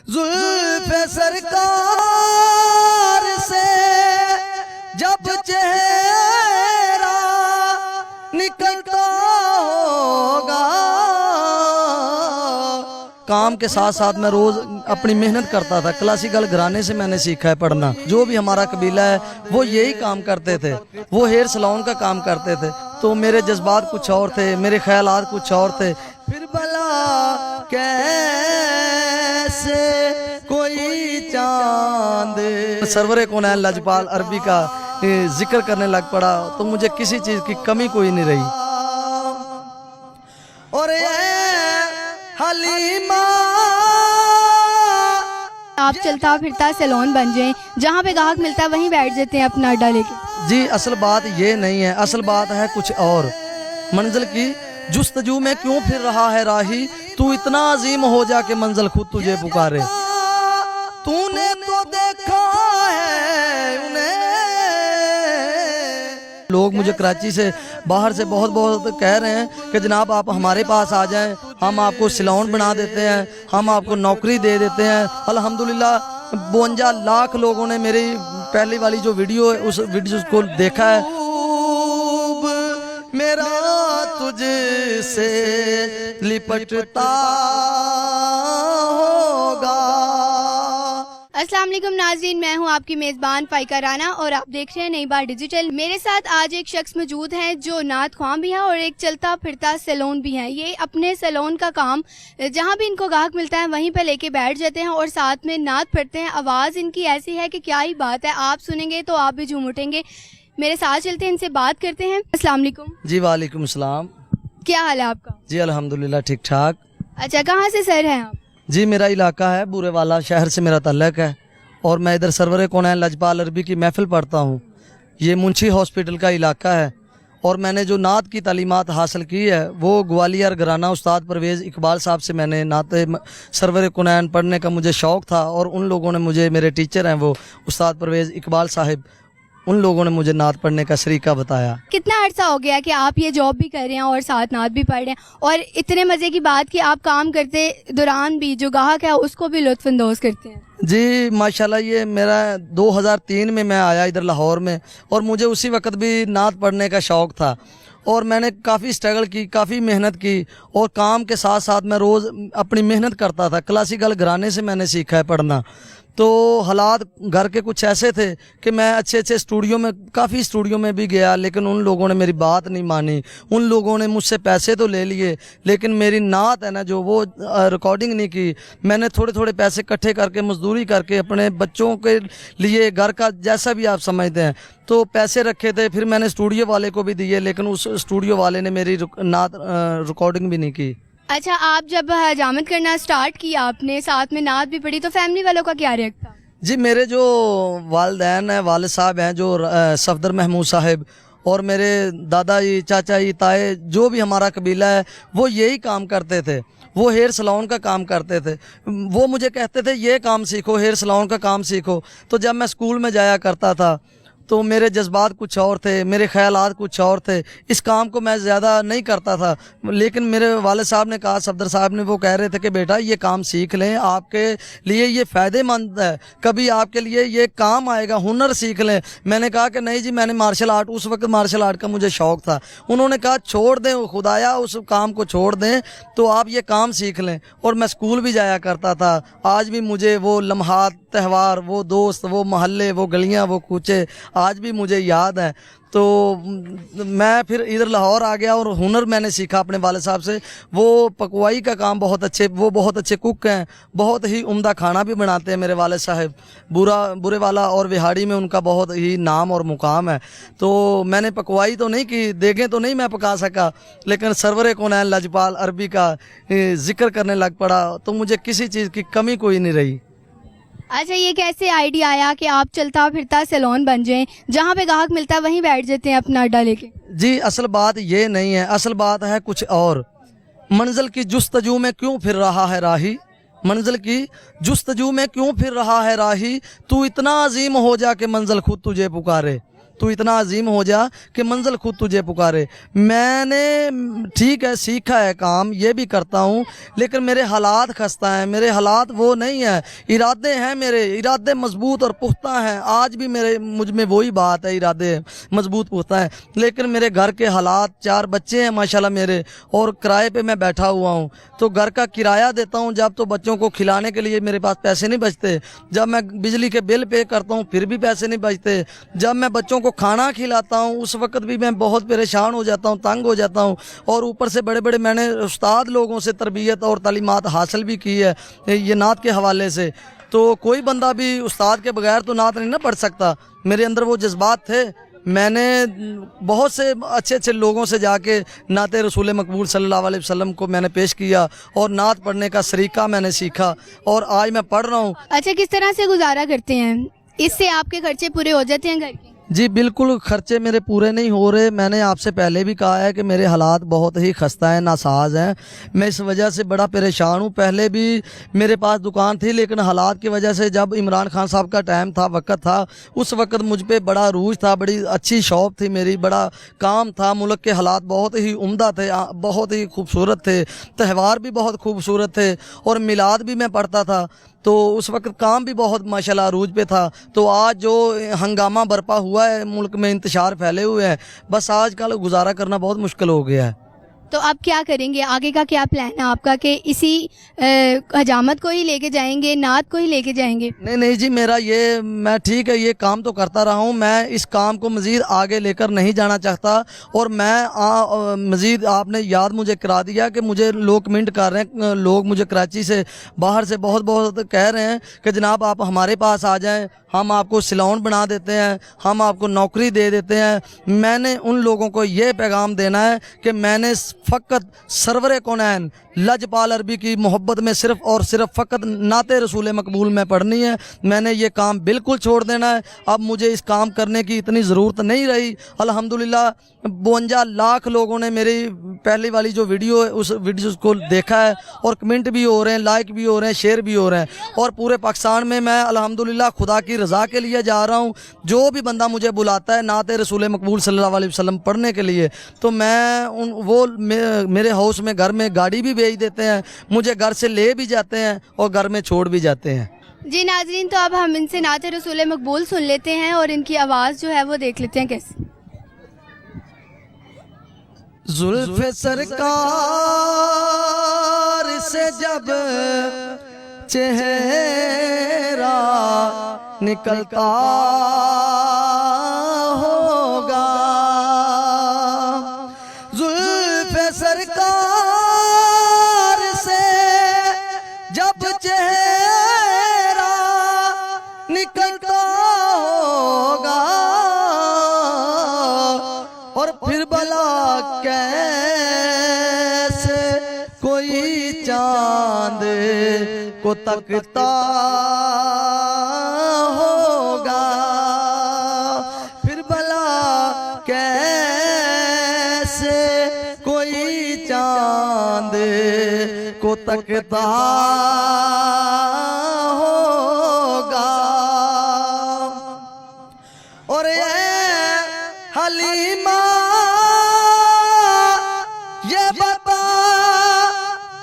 जुल्फ़े सरकार से जब चेहरा निकलता होगा। काम के साथ साथ मैं रोज अपनी मेहनत करता था। क्लासिकल घराने से मैंने सीखा है पढ़ना। जो भी हमारा कबीला है वो यही काम करते थे, वो हेयर सैलून का काम करते थे। तो मेरे जज्बात कुछ और थे, मेरे ख्यालात कुछ और थे। फिर भला कैसे कोई चांद सरवरे कौनैन लजपाल अरबी का जिक्र करने लग पड़ा तो मुझे किसी चीज की कमी कोई नहीं रही। और हलीमा आप चलता फिरता सैलून बन जाएं, जहाँ पे ग्राहक मिलता है वहीं बैठ जाते हैं अपना अड्डा लेके। जी असल बात ये नहीं है, असल बात है कुछ और। मंजिल की जुस्तजू में क्यों फिर रहा है राही, तू इतना अजीम हो जा के मंजिल खुद तुझे पुकारे। तूने तो देखा है उन्हें। लोग मुझे कराची से बाहर से बहुत बहुत कह रहे हैं कि जनाब आप हमारे पास आ जाएं, हम आपको सैलून बना देते हैं, हम आपको नौकरी दे देते हैं। अल्हम्दुलिल्लाह 52 लाख लोगों ने मेरी पहली वाली जो वीडियो है उस वीडियो को देखा है। मेरा तुझसे लिपटता होगा। अस्सलाम वालेकुम नाज़रीन, मैं हूं आपकी मेज़बान फ़ाइका राना और आप देख रहे हैं नई बार डिजिटल। मेरे साथ आज एक शख्स मौजूद हैं जो नात ख्वां भी है और एक चलता फिरता सैलून भी है। ये अपने सैलून का काम जहां भी इनको ग्राहक मिलता है वहीं पर लेके बैठ जाते हैं और साथ में नात पढ़ते हैं। आवाज़ इनकी ऐसी है कि क्या ही बात है, आप सुनेंगे तो आप भी झूम उठेंगे। मेरे साथ चलते हैं, इनसे बात करते हैं। अस्सलाम वालेकुम। जी वालेकुम सलाम। क्या हाल है आपका? जी अल्हम्दुलिल्लाह ठीक ठाक। अच्छा, कहाँ से सर हैं आप? जी मेरा इलाका है बुरेवाला शहर से मेरा तल्लक है और मैं इधर सरवरे कौनैन लजपाल अरबी की महफिल पढ़ता हूँ। ये मुंशी हॉस्पिटल का इलाका है और मैंने जो नात की तालीमात हासिल की है वो ग्वालियर घराना उस्ताद परवेज़ इकबाल साहब से मैंने नात सरवरे कौनैन पढ़ने का मुझे शौक़ था और उन लोगों ने मुझे, मेरे टीचर हैं वो उस्ताद परवेज़ इकबाल साहिब, उन लोगों ने मुझे नात पढ़ने का सरीका बताया। कितना अर्सा हो गया कि आप ये जॉब भी कर रहे हैं और साथ नात भी पढ़ रहे हैं, और इतने मज़े की बात कि आप काम करते दौरान भी जो ग्राहक है उसको भी लुत्फ़अंदोज़ करते हैं। जी माशाल्लाह, ये मेरा 2003 में मैं आया इधर लाहौर में और मुझे उसी वक्त भी नात पढ़ने का शौक़ था और मैंने काफ़ी स्ट्रगल की, काफ़ी मेहनत की और काम के साथ साथ मैं रोज़ अपनी मेहनत करता था। क्लासिकल घराने से मैंने सीखा है पढ़ना। तो हालात घर के कुछ ऐसे थे कि मैं अच्छे स्टूडियो में, काफ़ी स्टूडियो में भी गया, लेकिन उन लोगों ने मेरी बात नहीं मानी। उन लोगों ने मुझसे पैसे तो ले लिए लेकिन मेरी नात है ना जो वो रिकॉर्डिंग नहीं की। मैंने थोड़े थोड़े पैसे इकट्ठे करके मजदूरी करके अपने बच्चों के लिए, घर का जैसा भी आप समझते हैं, तो पैसे रखे थे। फिर मैंने स्टूडियो वाले को भी दिए लेकिन उस स्टूडियो वाले ने मेरी नात रिकॉर्डिंग भी नहीं की। अच्छा, आप जब हजामत करना स्टार्ट किया, आपने साथ में नात भी पढ़ी, तो फैमिली वालों का क्या रिएक्ट था? जी मेरे जो वालिदैन हैं, वालिद साहब हैं जो सफदर महमूद साहब, और मेरे दादा जी, चाचा जी, ताए, जो भी हमारा कबीला है वो यही काम करते थे। वो हेयर सैलून का काम करते थे। वो मुझे कहते थे ये काम सीखो, हेयर सैलून का काम सीखो। तो जब मैं स्कूल में जाया करता था तो मेरे जज्बात कुछ और थे, मेरे ख्यालात कुछ और थे। इस काम को मैं ज़्यादा नहीं करता था, लेकिन मेरे वाले साहब ने कहा, सफदर साहब ने, वो कह रहे थे कि बेटा ये काम सीख लें, आपके लिए ये फ़ायदेमंद है, कभी आपके लिए ये काम आएगा, हुनर सीख लें। मैंने कहा कि नहीं जी, मैंने मार्शल आर्ट, उस वक्त मार्शल आर्ट का मुझे शौक़ था। उन्होंने कहा छोड़ दें, खुदाया उस काम को छोड़ दें तो आप ये काम सीख लें। और मैं स्कूल भी जाया करता था। आज भी मुझे वो लम्हात, त्यौहार, वो दोस्त, वो महल्ले, वो गलियाँ, वो कूचे आज भी मुझे याद है। तो मैं फिर इधर लाहौर आ गया और हुनर मैंने सीखा अपने वाले साहब से। वो पकवाई का काम बहुत अच्छे, वो बहुत अच्छे कुक हैं, बहुत ही उम्दा खाना भी बनाते हैं मेरे वाले साहब। बुरेवाला और विहाड़ी में उनका बहुत ही नाम और मुकाम है। तो मैंने पकवाई तो नहीं की, देखें तो नहीं मैं पका सका, लेकिन सरवरे कौनैन लजपाल अरबी का जिक्र करने लग पड़ा तो मुझे किसी चीज़ की कमी कोई नहीं रही। अच्छा, ये कैसे आइडिया आया कि आप चलता फिरता सैलून बन जाएं, जहाँ पे ग्राहक मिलता है वहीं बैठ जाते हैं अपना अड्डा लेके? जी असल बात ये नहीं है, असल बात है कुछ और। मंजिल की जुस्तजू में क्यों फिर रहा है राही, मंजिल की जुस्तजू में क्यों फिर रहा है राही, तू इतना अजीम हो जा के मंजिल खुद तुझे पुकारे। तू इतना अजीम हो जा कि मंजिल खुद तुझे पुकारे। मैंने ठीक है सीखा है काम, ये भी करता हूँ, लेकिन मेरे हालात खस्ता हैं, मेरे हालात वो नहीं है। इरादे हैं, मेरे इरादे मजबूत और पुख्ता हैं, आज भी मेरे मुझ में वही बात है, इरादे मजबूत पुख्ता हैं, लेकिन मेरे घर के हालात, 4 बच्चे हैं माशाल्लाह मेरे, और किराए पे मैं बैठा हुआ हूँ, तो घर का किराया देता हूँ जब, तो बच्चों को खिलाने के लिए मेरे पास पैसे नहीं बचते, जब मैं बिजली के बिल पे करता हूँ फिर भी पैसे नहीं बचते, जब मैं बच्चों को खाना खिलाता हूँ उस वक्त भी मैं बहुत परेशान हो जाता हूँ, तंग हो जाता हूँ। और ऊपर से बड़े बड़े मैंने उस्ताद लोगों से तरबियत और तालीमात हासिल भी की है ये नात के हवाले से, तो कोई बंदा भी उस्ताद के बगैर तो नात नहीं ना पढ़ सकता। मेरे अंदर वो जज्बात थे, मैंने बहुत से अच्छे अच्छे लोगों से जाके नाते रसूल मकबूल सल्लल्लाहु अलैहि वसल्लम को मैंने पेश किया और नात पढ़ने का सरीका मैंने सीखा और आज मैं पढ़ रहा हूँ। अच्छा, किस तरह से गुजारा करते हैं? इससे आपके खर्चे पूरे हो जाते हैं घर के? जी बिल्कुल, खर्चे मेरे पूरे नहीं हो रहे। मैंने आपसे पहले भी कहा है कि मेरे हालात बहुत ही खस्ता हैं, नासाज हैं, मैं इस वजह से बड़ा परेशान हूँ। पहले भी मेरे पास दुकान थी, लेकिन हालात की वजह से जब इमरान खान साहब का टाइम था, वक्त था, उस वक्त मुझ पे बड़ा रूज था, बड़ी अच्छी शॉप थी मेरी, बड़ा काम था, मुल्क के हालात बहुत ही उम्दा थे, बहुत ही खूबसूरत थे, त्यौहार भी बहुत खूबसूरत थे और मिलाद भी मैं पढ़ता था, तो उस वक्त काम भी बहुत माशाल्लाह अरूज पे था। तो आज जो हंगामा बरपा हुआ है, मुल्क में इंतशार फैले हुए हैं, बस आजकल गुजारा करना बहुत मुश्किल हो गया है। तो अब क्या करेंगे, आगे का क्या प्लान है आपका कि इसी हजामत को ही लेके जाएंगे, नात को ही लेके जाएंगे? नहीं जी, मेरा ये मैं ठीक है ये काम तो करता रहा हूँ, मैं इस काम को मज़ीद आगे लेकर नहीं जाना चाहता। और मैं मज़ीद आपने याद मुझे करा दिया कि मुझे लोग कमेंट कर रहे हैं, लोग मुझे कराची से बाहर से बहुत बहुत कह रहे हैं कि जनाब आप हमारे पास आ जाएं, हम आपको सिलौन बना देते हैं, हम आपको नौकरी दे देते हैं। मैंने उन लोगों को ये पैगाम देना है कि मैंने फ़कत सरवरे कौनैन लजपाल अरबी की मोहब्बत में सिर्फ़ और सिर्फ फ़कत नाते रसूल मकबूल में पढ़नी है। मैंने ये काम बिल्कुल छोड़ देना है, अब मुझे इस काम करने की इतनी ज़रूरत नहीं रही। अल्हम्दुलिल्लाह 52 लाख लोगों ने मेरी पहली वाली जो वीडियो है उस वीडियो को देखा है और कमेंट भी हो रहे हैं, लाइक भी हो रहे हैं, शेयर भी हो रहे हैं। और पूरे पाकिस्तान में मैं अल्हम्दुलिल्लाह खुदा की रज़ा के लिए जा रहा हूँ। जो भी बंदा मुझे बुलाता है नाते रसूल मकबूल सल्लल्लाहु अलैहि वसल्लम पढ़ने के लिए, तो मैं मेरे हाउस में घर में गाड़ी भी भेज देते हैं, मुझे घर से ले भी जाते हैं और घर में छोड़ भी जाते हैं। जी नाजरीन, तो अब हम इनसे नाते रसूल मकबूल सुन लेते हैं और इनकी आवाज़ जो है वो देख लेते हैं कैसे। जुल्फ़े सरकार से जब चेहरा निकलता होगा, जुल्फ़े सरकार से जब चेहरा निकलता होगा और फिर भला कैसे कोई चांद को तकता होगा, फिर भला कैसे कोई चांद को तकता होगा। और ये हलीमा ये बता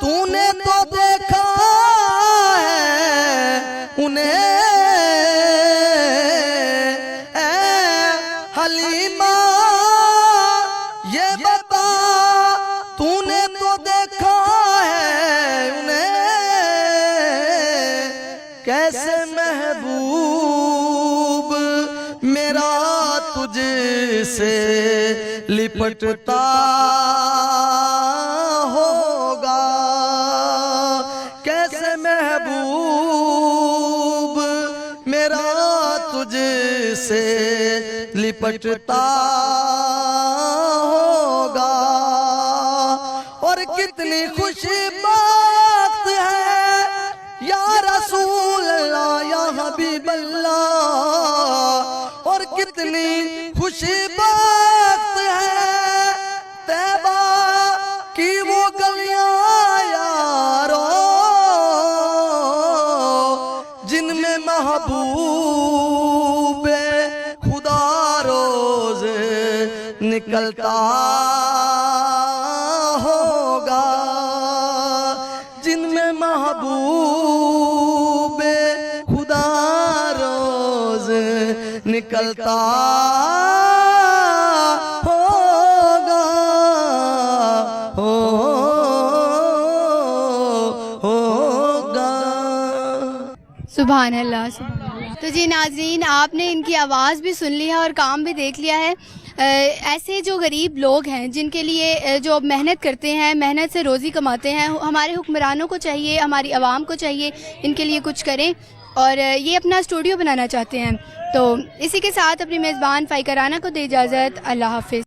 तूने तो देखा है उन्हें, हलीमा ये बता तूने तो देखा है उन्हें, कैसे महबूब मेरा तुझसे लिपटता होगा, कैसे महबूब मेरा तुझसे लिपटता होगा। और कितनी खुशबात है या रसूल अल्लाह या हबीब अल्लाह, और कितनी खुशबात है तैबा की वो गलियां यारो, जिनमें महबूब खुदा रो निकलता होगा, जिनमें महबूबे खुदा रोज निकलता होगा, होगा। सुभान अल्लाह, सुभान अल्लाह। तो जी नाज़रीन, आपने इनकी आवाज़ भी सुन ली है और काम भी देख लिया है। ऐसे जो गरीब लोग हैं जिनके लिए जो मेहनत करते हैं, मेहनत से रोज़ी कमाते हैं, हमारे हुक्मरानों को चाहिए, हमारी आवाम को चाहिए इनके लिए कुछ करें। और ये अपना स्टूडियो बनाना चाहते हैं। तो इसी के साथ अपनी मेज़बान फ़ाइका राना को दे इजाज़त। अल्लाह हाफ़िज़।